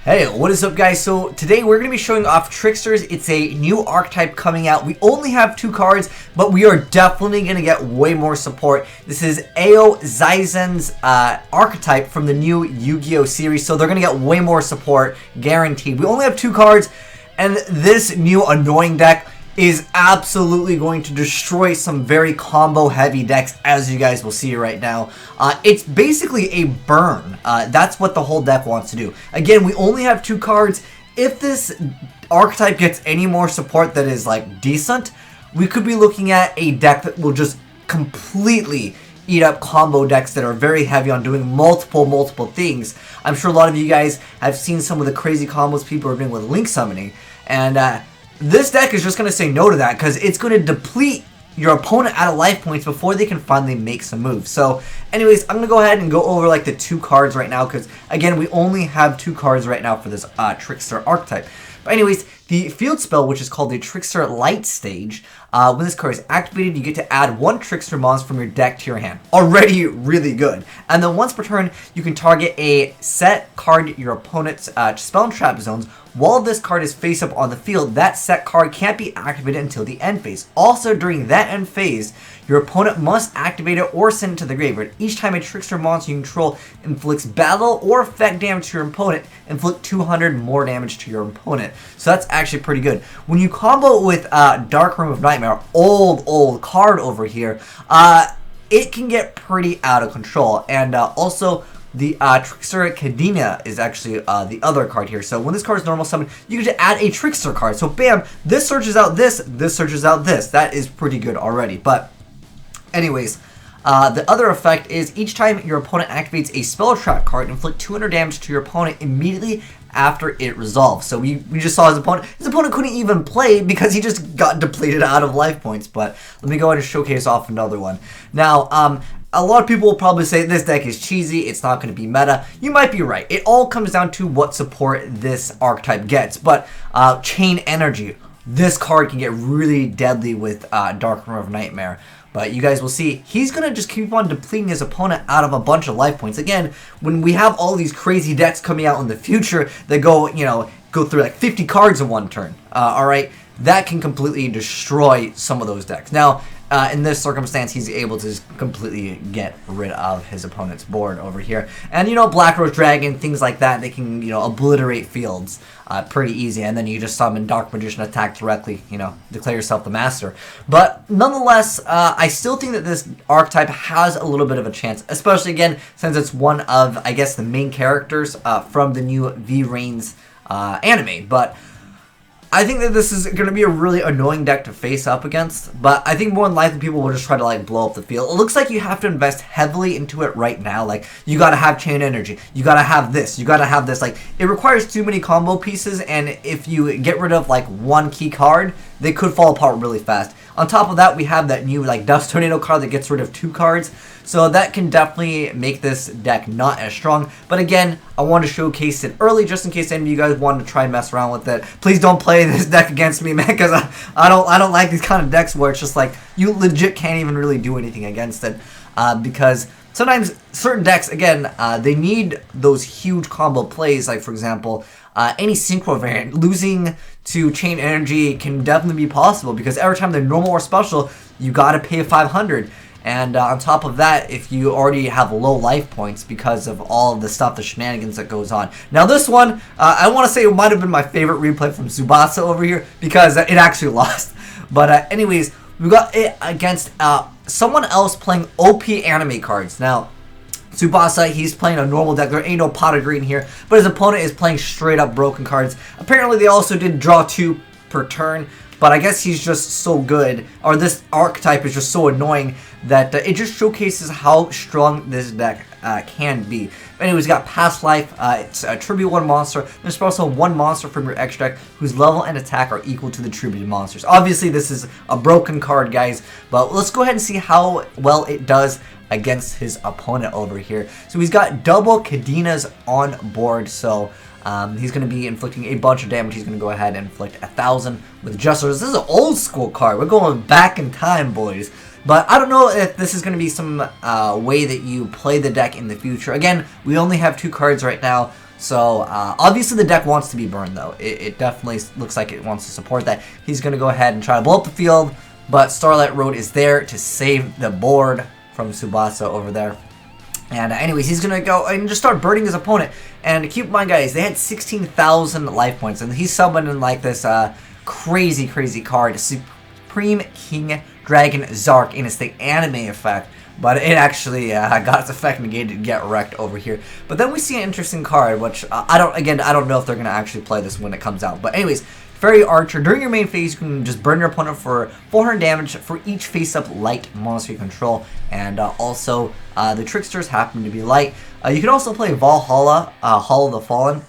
Hey, what is up guys? So today we're going to be showing off Tricksters. It's a new archetype coming out. We only have 2 cards, but we are definitely going to get way more support. This is Aoi Zaizen's archetype from the new Yu-Gi-Oh series, so they're going to get way more support, guaranteed. We only have 2 cards, and this new annoying deck is absolutely going to destroy some very combo heavy decks, as you guys will see right now. It's basically a burn. That's what the whole deck wants to do. Again, we only have 2 cards. If this archetype gets any more support that is like decent, we could be looking at a deck that will just completely eat up combo decks that are very heavy on doing multiple things. I'm sure a lot of you guys have seen some of the crazy combos people are doing with link summoning, and this deck is just going to say no to that because it's going to deplete your opponent out of life points before they can finally make some moves. So anyways, I'm going to go ahead and go over like the 2 cards right now because again, we only have 2 cards right now for this Trickster archetype. But anyways, the field spell, which is called the Trickster Light Stage, when this card is activated, you get to add 1 Trickster monster from your deck to your hand. Already really good. And then once per turn, you can target a set card your opponent's spell and trap zones. While this card is face up on the field, that set card can't be activated until the end phase. Also, during that end phase, your opponent must activate it or send it to the graveyard. Each time a Trickster monster you control inflicts battle or effect damage to your opponent, inflict 200 more damage to your opponent. So that's actually pretty good. When you combo with Dark Room of Nightmare, old card over here, it can get pretty out of control. And also, the Trickster Cadena is actually the other card here. So when this card is normal summon, you get to add a Trickster card. So bam, this searches out this searches out this. That is pretty good already. But anyways, the other effect is each time your opponent activates a spell trap card, inflict 200 damage to your opponent immediately after it resolves. So we just saw his opponent couldn't even play because he just got depleted out of life points. But let me go ahead and showcase off another one. Now, a lot of people will probably say this deck is cheesy, it's not going to be meta. You might be right. It all comes down to what support this archetype gets. But Chain Energy, this card can get really deadly with Dark Room of Nightmare. But you guys will see, he's going to just keep on depleting his opponent out of a bunch of life points. Again, when we have all these crazy decks coming out in the future that go through like 50 cards in one turn, alright, that can completely destroy some of those decks. Now, in this circumstance, he's able to just completely get rid of his opponent's board over here. And, Black Rose Dragon, things like that, they can, obliterate fields pretty easy. And then you just summon Dark Magician attack directly, declare yourself the master. But nonetheless, I still think that this archetype has a little bit of a chance, especially, again, since it's one of, I guess, the main characters from the new VRAINS anime. But I think that this is going to be a really annoying deck to face up against, but I think more than likely people will just try to like blow up the field. It looks like you have to invest heavily into it right now. Like, you got to have Chain Energy, you got to have this, you got to have this. Like, it requires too many combo pieces, and if you get rid of like 1 key card, they could fall apart really fast. On top of that, we have that new like Dust Tornado card that gets rid of 2 cards. So that can definitely make this deck not as strong. But again, I want to showcase it early just in case any of you guys want to try and mess around with it. Please don't play this deck against me, man, because I don't like these kind of decks where it's just like you legit can't even really do anything against it. Because sometimes certain decks, again, they need those huge combo plays. Like, for example, any Synchro variant, losing to Chain Energy can definitely be possible because every time they're normal or special, you got to pay 500. And on top of that, if you already have low life points because of all of the stuff, the shenanigans that goes on. Now this one, I want to say it might have been my favorite replay from Tsubasa over here because it actually lost. But anyways, we got it against someone else playing OP anime cards. Now, Tsubasa, he's playing a normal deck. There ain't no pot of green here, but his opponent is playing straight up broken cards. Apparently, they also did draw 2 per turn. But I guess he's just so good, or this archetype is just so annoying that it just showcases how strong this deck can be. But anyways, we got Past Life. It's a Tribute 1 monster. There's also 1 monster from your extra deck whose level and attack are equal to the tributed monsters. Obviously, this is a broken card, guys. But let's go ahead and see how well it does against his opponent over here. So he's got double Cadenas on board. So he's going to be inflicting a bunch of damage. He's going to go ahead and inflict 1,000 with Jesters. This is an old school card. We're going back in time, boys. But I don't know if this is going to be some way that you play the deck in the future. Again, we only have 2 cards right now. So obviously the deck wants to be burned though. It definitely looks like it wants to support that. He's going to go ahead and try to blow up the field, but Starlight Road is there to save the board from Tsubasa over there. And anyways, he's going to go and just start burning his opponent. And keep in mind, guys, they had 16,000 life points, and he's summoning like this crazy card, Supreme King Dragon Zark, and it's the anime effect. But it actually got its effect negated to get wrecked over here. But then we see an interesting card, which I don't know if they're going to actually play this when it comes out. But anyways, Fairy Archer, during your main phase, you can just burn your opponent for 400 damage for each face-up light monster you control. And also, the Tricksters happen to be light. You can also play Valhalla, Hall of the Fallen,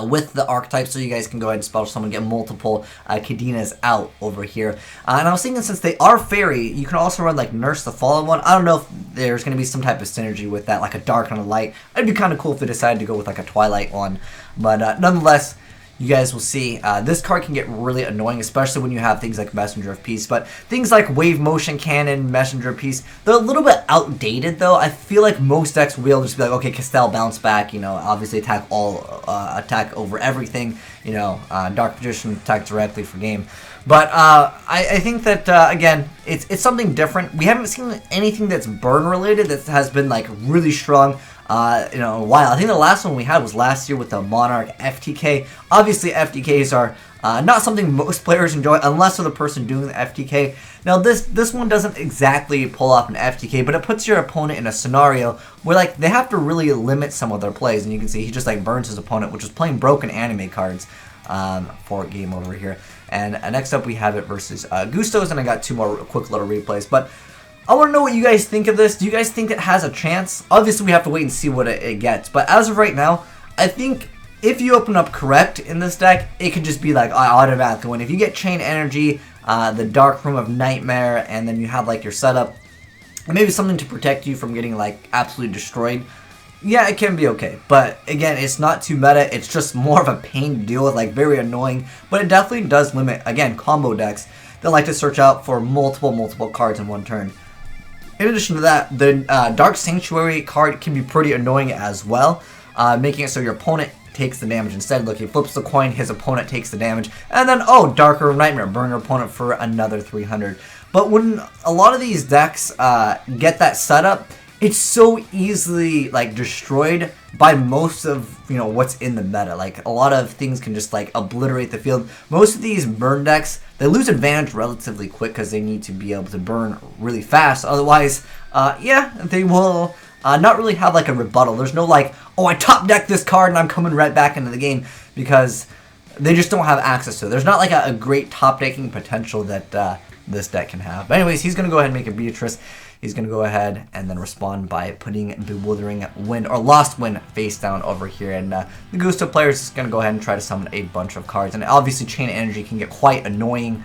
with the archetype, so you guys can go ahead and spell summon, get multiple Kadinas out over here. And I was thinking, since they are fairy, you can also run like Nurse the Fallen one. I don't know if there's going to be some type of synergy with that, like a dark and a light. It'd be kind of cool if they decided to go with like a Twilight one. But nonetheless, you guys will see this card can get really annoying, especially when you have things like Messenger of Peace. But things like Wave Motion Cannon, Messenger of Peace, they're a little bit outdated though. I feel like most decks will just be like, okay, Castell bounce back, you know, obviously attack attack over everything, you know, Dark Magician attack directly for game. But I think that again, it's something different. We haven't seen anything that's burn related that has been like really strong. You know, a while. I think the last one we had was last year with the Monarch FTK. Obviously, FTKs are not something most players enjoy unless they're the person doing the FTK. Now, this one doesn't exactly pull off an FTK, but it puts your opponent in a scenario where like they have to really limit some of their plays. And you can see he just like burns his opponent, which is playing broken anime cards for game over here. And next up we have it versus Gustos, and I got two more quick little replays, but I want to know what you guys think of this. Do you guys think it has a chance? Obviously, we have to wait and see what it gets. But as of right now, I think if you open up correct in this deck, it could just be like automatically win. If you get Chain Energy, the Dark Room of Nightmare, and then you have like your setup, maybe something to protect you from getting like absolutely destroyed, yeah, it can be okay. But again, it's not too meta. It's just more of a pain to deal with, like very annoying. But it definitely does limit, again, combo decks that like to search out for multiple cards in one turn. In addition to that, the Dark Sanctuary card can be pretty annoying as well, making it so your opponent takes the damage instead. Look, he flips the coin, his opponent takes the damage, and then, oh, Darker Nightmare, burn your opponent for another 300. But when a lot of these decks get that setup, it's so easily like destroyed by most of, you know, what's in the meta. Like a lot of things can just like obliterate the field. Most of these burn decks, they lose advantage relatively quick because they need to be able to burn really fast. Otherwise, yeah, they will not really have like a rebuttal. There's no like, oh, I top deck this card and I'm coming right back into the game, because they just don't have access to it. There's not like a great top decking potential that this deck can have. But anyways, he's going to go ahead and make a Beatrice. He's going to go ahead and then respond by putting Bewildering Wind, or Lost Wind, face down over here. And the Gusto player is going to go ahead and try to summon a bunch of cards. And obviously Chain Energy can get quite annoying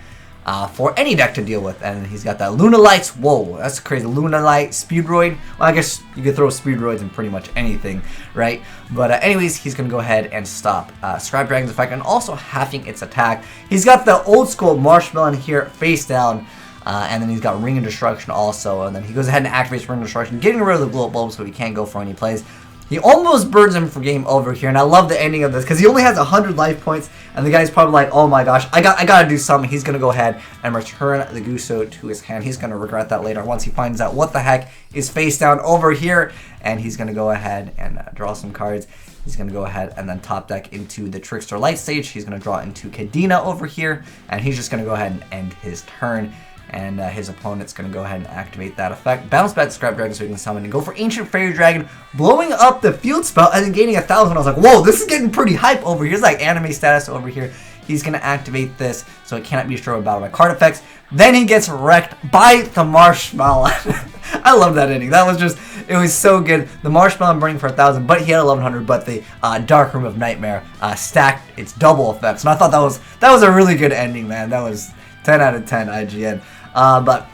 for any deck to deal with. And he's got that Luna Lights. Whoa, that's crazy. Luna Light, Speedroid. Well, I guess you could throw Speedroids in pretty much anything, right? But anyways, he's going to go ahead and stop Scribe Dragon's effect and also halving its attack. He's got the old school Marshmallow here face down. And then he's got Ring of Destruction also, and then he goes ahead and activates Ring of Destruction, getting rid of the blow up bulb so he can't go for any plays. He almost burns him for game over here, and I love the ending of this because he only has 100 life points, and the guy's probably like, oh my gosh, I gotta do something. He's gonna go ahead and return the Gusto to his hand. He's gonna regret that later once he finds out what the heck is face down over here, and he's gonna go ahead and draw some cards. He's going to go ahead and then top deck into the Trickster Light stage. He's going to draw into Kadena over here, and he's just going to go ahead and end his turn. And his opponent's going to go ahead and activate that effect. Bounce back to Scrap Dragon so he can summon and go for Ancient Fairy Dragon, blowing up the field spell and then gaining 1,000. I was like, whoa, this is getting pretty hype over here. It's like anime status over here. He's going to activate this so it cannot be destroyed with battle by card effects. Then he gets wrecked by the Marshmallow. I love that ending. That was just, it was so good. The Marshmallow burning for 1,000, but he had 1,100, but the Dark Room of Nightmare stacked its double effects. And I thought that was a really good ending, man. That was 10 out of 10 IGN. But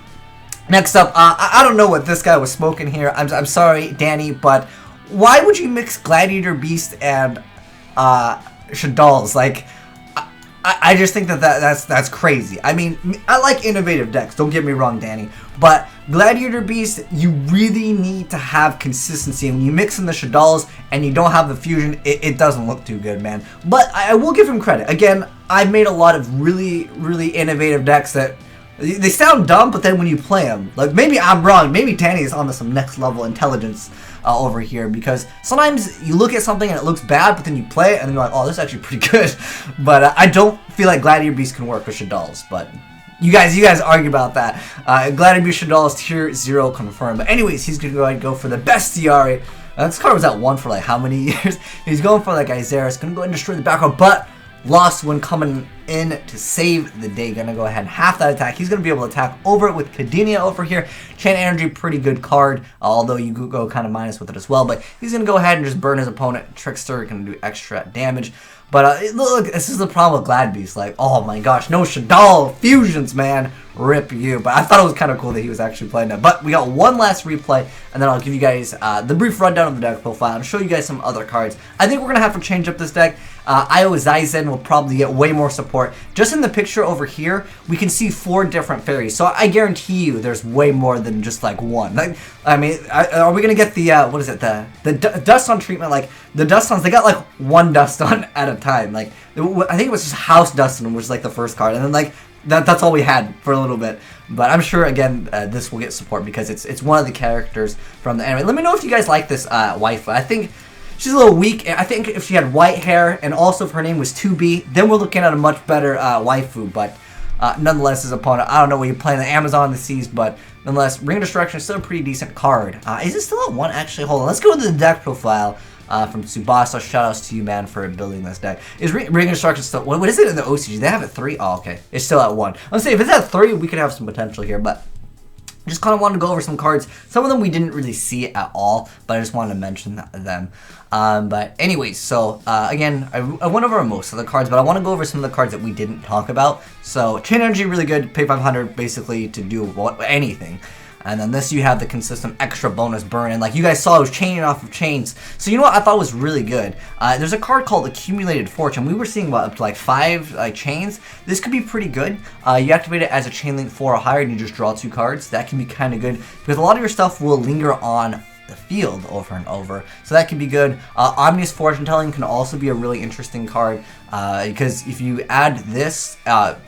next up, I don't know what this guy was smoking here. I'm sorry, Danny, but why would you mix Gladiator Beast and Shadal's? Like, I just think that's crazy. I mean, I like innovative decks, don't get me wrong, Danny, but Gladiator Beast, you really need to have consistency. And when you mix in the Shaddolls and you don't have the fusion, it doesn't look too good, man. But I will give him credit. Again, I've made a lot of really innovative decks that they sound dumb, but then when you play them, like, maybe I'm wrong, maybe Danny is on some next level intelligence over here, because sometimes you look at something and it looks bad, but then you play it and you're like, oh, this is actually pretty good. But I don't feel like Gladiator Beast can work with Shaddolls, but you guys argue about that. Gladiator Beast Shaddolls tier 0 confirmed. But anyways, he's gonna go ahead and go for the bestiary. This card was at 1 for like how many years? He's going for like Isaiah, gonna go ahead and destroy the background, but lost when coming in to save the day. Gonna go ahead and half that attack. He's gonna be able to attack over it with Kadenia over here. Chain Energy, pretty good card, although you could go kind of minus with it as well. But he's gonna go ahead and just burn his opponent. Trickster gonna do extra damage. But look, this is the problem with Glad Beast. Like, oh my gosh, no Shaddol fusions, man. Rip you. But I thought it was kind of cool that he was actually playing that. But we got one last replay, and then I'll give you guys the brief rundown of the deck profile and show you guys some other cards. I think we're going to have to change up this deck. Aoi Zaizen will probably get way more support. Just in the picture over here, we can see 4 different fairies. So I guarantee you there's way more than just like one. Like, I mean, are we going to get the, what is it, the Dust On treatment? Like, the Dust Ons, they got like 1 Dust On at a time. Like, I think it was just House Dust On, which was like the first card. And then like, that's all we had for a little bit. But I'm sure, again, this will get support because it's one of the characters from the anime. Let me know if you guys like this waifu. I think she's a little weak. I think if she had white hair and also if her name was 2B, then we're looking at a much better waifu. But nonetheless, his opponent, I don't know what you're playing, the Amazon, the Seas, but nonetheless, Ring of Destruction is still a pretty decent card. Is it still at 1? Actually, hold on. Let's go to the deck profile from Tsubasa. Shoutouts to you, man, for building this deck. Is Ring of Destruction still, what is it in the OCG? They have it 3? Oh, okay. It's still at 1. Let's say if it's at 3, we could have some potential here, but just kind of wanted to go over some cards. Some of them we didn't really see at all, but I just wanted to mention them. But anyways, so again, I went over most of the cards, but I want to go over some of the cards that we didn't talk about. So Chain Energy, really good. Pay 500 basically to do anything. And then this, you have the consistent extra bonus burn. And like you guys saw, it was chaining off of chains. So you know what I thought was really good? There's a card called Accumulated Fortune. We were seeing about up to like 5 chains. This could be pretty good. You activate it as a chain link 4 or higher and you just draw 2 cards. That can be kind of good because a lot of your stuff will linger on the field over and over. So that can be good. Omnious Fortune Telling can also be a really interesting card because if you add this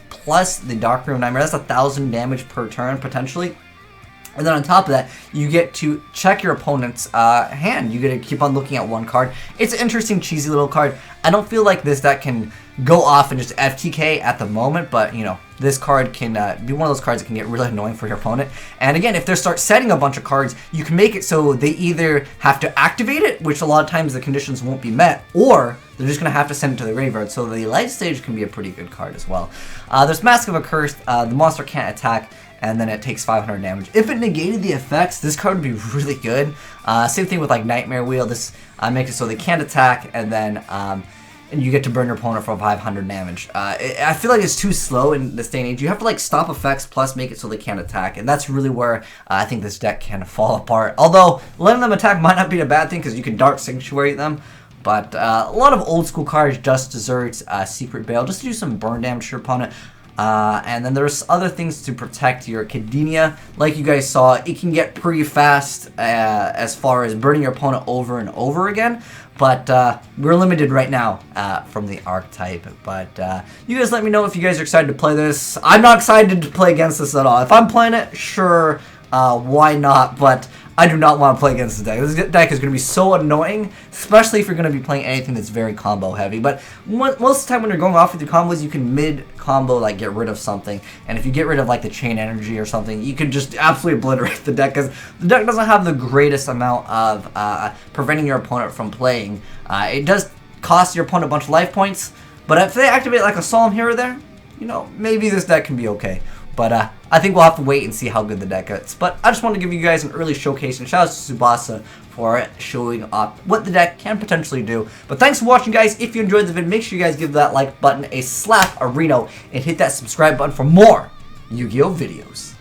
plus the Dark Room Nightmare, that's 1,000 damage per turn potentially. And then on top of that, you get to check your opponent's hand. You get to keep on looking at 1 card. It's an interesting, cheesy little card. I don't feel like this deck can go off and just FTK at the moment, but, you know, this card can be one of those cards that can get really annoying for your opponent. And again, if they start setting a bunch of cards, you can make it so they either have to activate it, which a lot of times the conditions won't be met, or they're just going to have to send it to the graveyard. So the light stage can be a pretty good card as well. There's Mask of Accursed. The monster can't attack, and then it takes 500 damage. If it negated the effects, this card would be really good. Same thing with like Nightmare Wheel. This makes it so they can't attack, and then and you get to burn your opponent for 500 damage. I feel like it's too slow in this day and age. You have to like stop effects plus make it so they can't attack, and that's really where I think this deck can fall apart. Although letting them attack might not be a bad thing because you can Dark Sanctuary them. But a lot of old school cards, Just Desserts, Secret Bail, just to do some burn damage to your opponent. And then there's other things to protect your Kadenia. Like you guys saw, it can get pretty fast as far as burning your opponent over and over again. But we're limited right now from the archetype. But you guys let me know if you guys are excited to play this. I'm not excited to play against this at all. If I'm playing it, sure, why not? But I do not want to play against this deck. This deck is going to be so annoying, especially if you're going to be playing anything that's very combo heavy. But most of the time when you're going off with your combos, you can mid-combo like get rid of something. And if you get rid of like the Chain Energy or something, you can just absolutely obliterate the deck because the deck doesn't have the greatest amount of preventing your opponent from playing. It does cost your opponent a bunch of life points, but if they activate like a Solemn here or there, you know, maybe this deck can be okay. But I think we'll have to wait and see how good the deck is. But I just wanted to give you guys an early showcase, and shout out to Tsubasa for showing up what the deck can potentially do. But thanks for watching, guys. If you enjoyed the video, make sure you guys give that like button a slap, a Reno, and hit that subscribe button for more Yu-Gi-Oh videos.